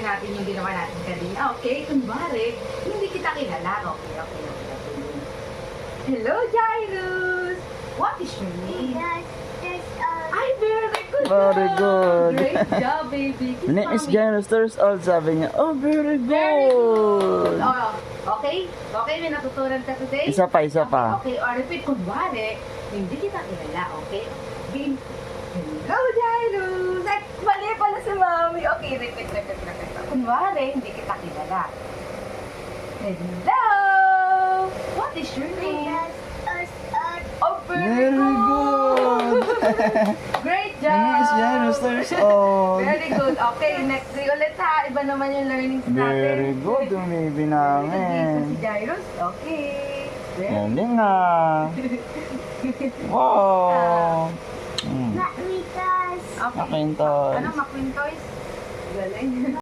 ulitin natin yung ginawa natin kanina. Okay, kunwari, hindi kita kilala. Okay. Hello, Jairus! What is your name? Ay, very good! Very good. Great job, baby. Kiss My name is mommy. Jairus Torres Old, sabi niya. Oh, very Very good! good. Oh, okay? Okay, may natutunan ka today? Isa pa. Okay, or repeat, kunwari, hindi kita kilala, okay? Game. Hello, Jairus! Ay, mali pala si Mami. Okay, repeat. Kunwari, hindi kita kilala. Hello! What is your name? Oh, Very good. Great My name is Jairus job! Torres Old. Very good. Okay, next week ulit ha. Iba naman yung learnings natin. Very good, umibi Dito namin. si Jairus. Okay. Very Galing nga. Wow. Okay. Macintosh. Ano, Maquintoys? Galing.